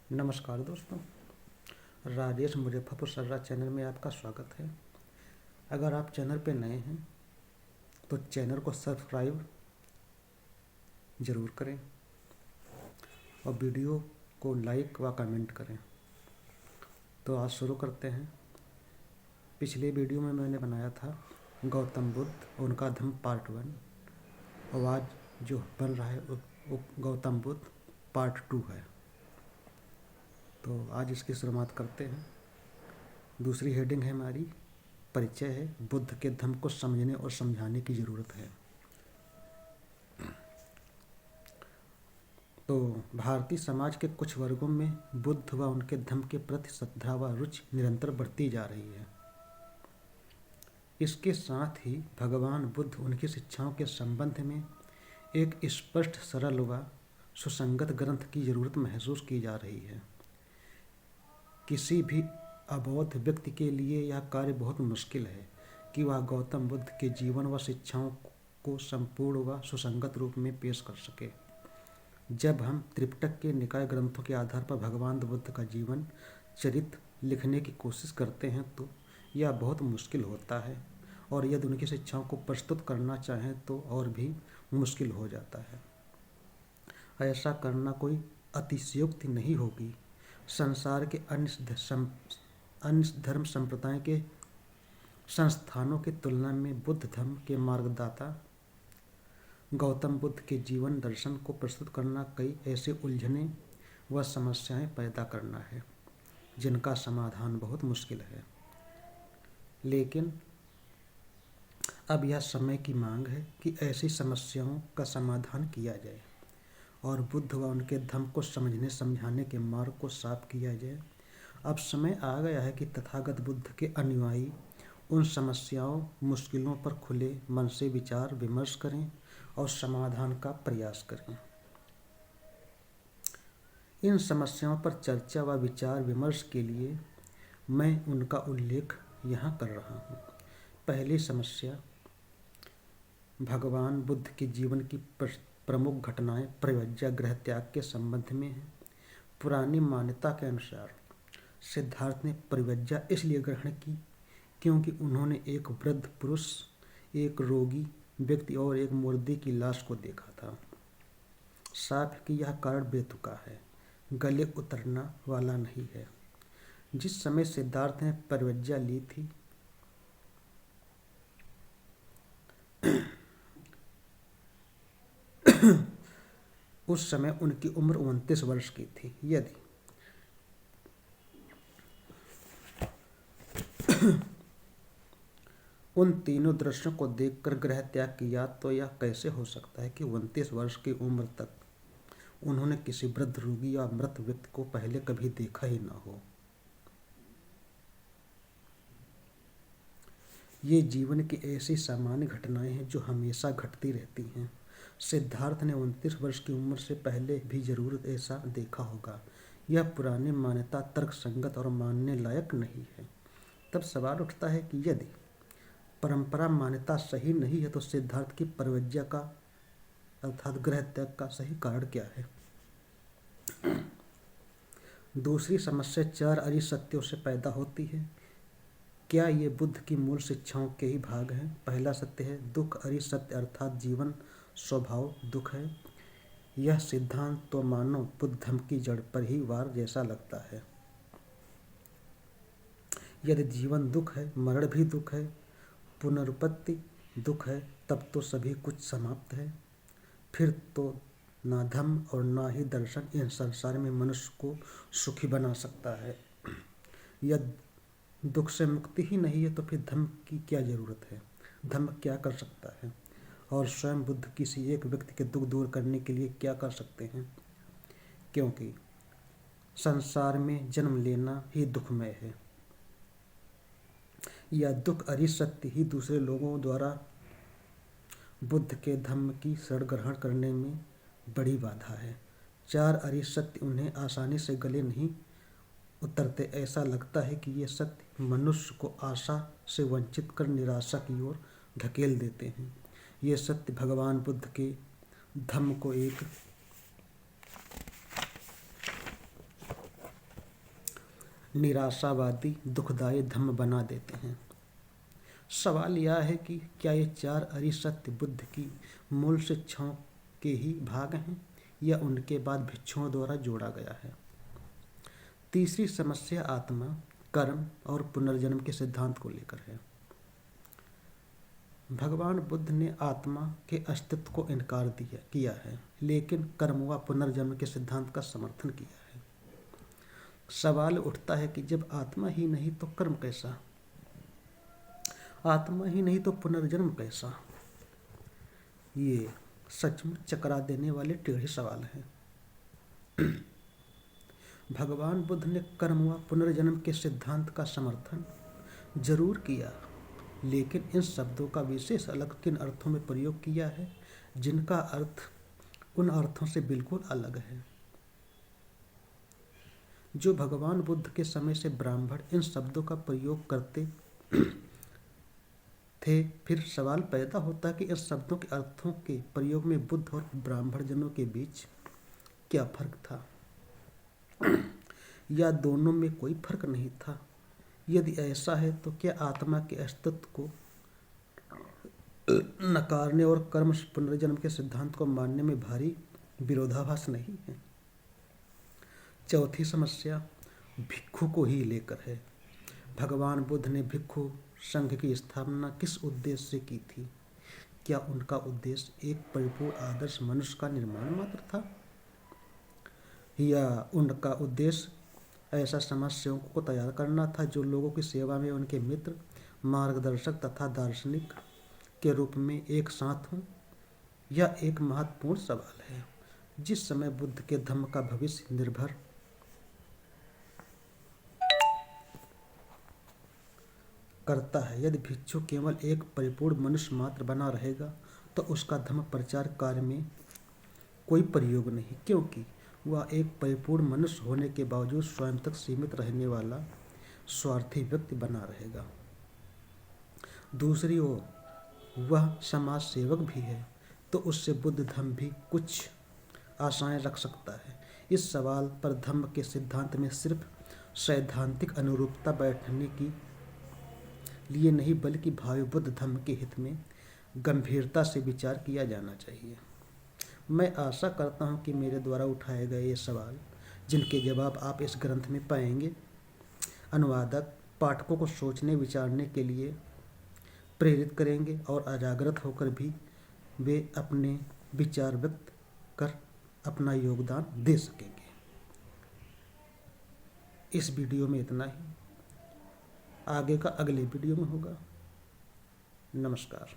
नमस्कार दोस्तों, राजेश मुजफ्फरपुर सर्रा चैनल में आपका स्वागत है। अगर आप चैनल पे नए हैं तो चैनल को सब्सक्राइब ज़रूर करें और वीडियो को लाइक व कमेंट करें। तो आज शुरू करते हैं। पिछले वीडियो में मैंने बनाया था गौतम बुद्ध और उनका धम्म पार्ट 1 और आज जो बन रहा है वो गौतम बुद्ध पार्ट 2 है। तो आज इसकी शुरुआत करते हैं। दूसरी हेडिंग है हमारी परिचय है, बुद्ध के धम्म को समझने और समझाने की ज़रूरत है। तो भारतीय समाज के कुछ वर्गों में बुद्ध व उनके धम्म के प्रति श्रद्धा व रुचि निरंतर बढ़ती जा रही है। इसके साथ ही भगवान बुद्ध उनकी शिक्षाओं के संबंध में एक स्पष्ट, सरल व सुसंगत ग्रंथ की ज़रूरत महसूस की जा रही है। किसी भी अबोध व्यक्ति के लिए यह कार्य बहुत मुश्किल है कि वह गौतम बुद्ध के जीवन व शिक्षाओं को संपूर्ण व सुसंगत रूप में पेश कर सके। जब हम त्रिपिटक के निकाय ग्रंथों के आधार पर भगवान बुद्ध का जीवन चरित्र लिखने की कोशिश करते हैं तो यह बहुत मुश्किल होता है, और यदि उनकी शिक्षाओं को प्रस्तुत करना चाहें तो और भी मुश्किल हो जाता है। ऐसा करना कोई अतिशयोक्ति नहीं होगी। संसार के अन्य धर्म संप्रदाय के संस्थानों की तुलना में बुद्ध धर्म के मार्गदाता गौतम बुद्ध के जीवन दर्शन को प्रस्तुत करना कई ऐसे उलझने व समस्याएं पैदा करना है जिनका समाधान बहुत मुश्किल है। लेकिन अब यह समय की मांग है कि ऐसी समस्याओं का समाधान किया जाए और बुद्ध व उनके धम्म को समझने समझाने के मार्ग को साफ किया जाए। अब समय आ गया है कि तथागत बुद्ध के अनुयायी उन समस्याओं, मुश्किलों पर खुले मन से विचार विमर्श करें और समाधान का प्रयास करें। इन समस्याओं पर चर्चा व विचार विमर्श के लिए मैं उनका उल्लेख यहाँ कर रहा हूँ। पहली समस्या भगवान बुद्ध के जीवन की प्रमुख घटनाएं परिव्रज्य गृह त्याग के संबंध में है। पुरानी मान्यता के अनुसार सिद्धार्थ ने परिव्रज्य इसलिए ग्रहण की क्योंकि उन्होंने एक वृद्ध पुरुष, एक रोगी व्यक्ति और एक मुर्दे की लाश को देखा था। साफ कि यह कारण बेतुका है, गले उतरना वाला नहीं है। जिस समय सिद्धार्थ ने परिव्रज्य ली थी उस समय उनकी उम्र 29 वर्ष की थी। यदि उन तीनों दृश्यों को देखकर गृह त्याग किया तो यह कैसे हो सकता है कि 29 वर्ष की उम्र तक उन्होंने किसी वृद्ध, रोगी या मृत व्यक्ति को पहले कभी देखा ही ना हो। ये जीवन की ऐसी सामान्य घटनाएं हैं जो हमेशा घटती रहती हैं। सिद्धार्थ ने 29 वर्ष की उम्र से पहले भी जरूर ऐसा देखा होगा। यह पुरानी मान्यता तर्कसंगत और मानने लायक नहीं है। तब सवाल उठता है कि यदि परंपरा मान्यता सही नहीं है तो सिद्धार्थ की परिव्रज्य का अर्थात गृह त्याग का सही कारण क्या है। दूसरी समस्या 4 अरि सत्यों से पैदा होती है। क्या ये बुद्ध की मूल शिक्षाओं के ही भाग हैं। पहला सत्य है दुख अरि सत्य अर्थात जीवन स्वभाव दुख है। यह सिद्धांत तो मानो बुद्ध धम्म की जड़ पर ही वार जैसा लगता है। यदि जीवन दुख है, मरण भी दुख है, पुनरुत्पत्ति दुख है, तब तो सभी कुछ समाप्त है। फिर तो ना धम्म और ना ही दर्शन इन संसार में मनुष्य को सुखी बना सकता है। यदि दुख से मुक्ति ही नहीं है तो फिर धम्म की क्या जरूरत है। धम्म क्या कर सकता है और स्वयं बुद्ध किसी एक व्यक्ति के दुख दूर करने के लिए क्या कर सकते हैं, क्योंकि संसार में जन्म लेना ही दुखमय है। यह दुख अरि सत्य ही दूसरे लोगों द्वारा बुद्ध के धम्म की शरण ग्रहण करने में बड़ी बाधा है। 4 अरि सत्य उन्हें आसानी से गले नहीं उतरते। ऐसा लगता है कि ये सत्य मनुष्य को आशा से वंचित कर निराशा की ओर धकेल देते हैं। ये सत्य भगवान बुद्ध के धम्म को एक निराशावादी, दुखदायी धम्म बना देते हैं। सवाल यह है कि क्या ये चार अरिसत्य बुद्ध की मूल शिक्षाओं के ही भाग हैं या उनके बाद भिक्षुओं द्वारा जोड़ा गया है। तीसरी समस्या आत्मा, कर्म और पुनर्जन्म के सिद्धांत को लेकर है। भगवान बुद्ध ने आत्मा के अस्तित्व को इनकार किया है, लेकिन कर्म व पुनर्जन्म के सिद्धांत का समर्थन किया है। सवाल उठता है कि जब आत्मा ही नहीं तो कर्म कैसा, आत्मा ही नहीं तो पुनर्जन्म कैसा। ये सचमुच चकरा देने वाले टेढ़े सवाल हैं। भगवान बुद्ध ने कर्म व पुनर्जन्म के सिद्धांत का समर्थन जरूर किया, लेकिन इन शब्दों का विशेष अलग किन अर्थों में प्रयोग किया है जिनका अर्थ उन अर्थों से बिल्कुल अलग है जो भगवान बुद्ध के समय से ब्राह्मण इन शब्दों का प्रयोग करते थे। फिर सवाल पैदा होता कि इस शब्दों के अर्थों के प्रयोग में बुद्ध और ब्राह्मण जनों के बीच क्या फर्क था, या दोनों में कोई फर्क नहीं था। यदि ऐसा है तो क्या आत्मा के अस्तित्व को नकारने और कर्म पुनर्जन्म के सिद्धांत को मानने में भारी विरोधाभास नहीं है। चौथी समस्या भिक्षु को ही लेकर है। भगवान बुद्ध ने भिक्षु संघ की स्थापना किस उद्देश्य से की थी? क्या उनका उद्देश्य एक परिपूर्ण आदर्श मनुष्य का निर्माण मात्र था, या उनका उद्देश्य ऐसा समाज सेवकों को तैयार करना था जो लोगों की सेवा में उनके मित्र, मार्गदर्शक तथा दार्शनिक के रूप में एक साथ हों? यह एक महत्वपूर्ण सवाल है जिस समय बुद्ध के धम्म का भविष्य निर्भर करता है। यदि भिक्षु केवल एक परिपूर्ण मनुष्य मात्र बना रहेगा तो उसका धम्म प्रचार कार्य में कोई प्रयोग नहीं, क्योंकि वह एक परिपूर्ण मनुष्य होने के बावजूद स्वयं तक सीमित रहने वाला स्वार्थी व्यक्ति बना रहेगा। दूसरी ओर वह समाज सेवक भी है तो उससे बुद्ध धम्म भी कुछ आशाएं रख सकता है। इस सवाल पर धम्म के सिद्धांत में सिर्फ सैद्धांतिक अनुरूपता बैठने की लिए नहीं बल्कि भावी बुद्ध धम्म के हित में गंभीरता से विचार किया जाना चाहिए। मैं आशा करता हूँ कि मेरे द्वारा उठाए गए ये सवाल, जिनके जवाब आप इस ग्रंथ में पाएंगे, अनुवादक पाठकों को सोचने विचारने के लिए प्रेरित करेंगे और अजागृत होकर भी वे अपने विचार व्यक्त कर अपना योगदान दे सकेंगे। इस वीडियो में इतना ही, आगे का अगले वीडियो में होगा। नमस्कार।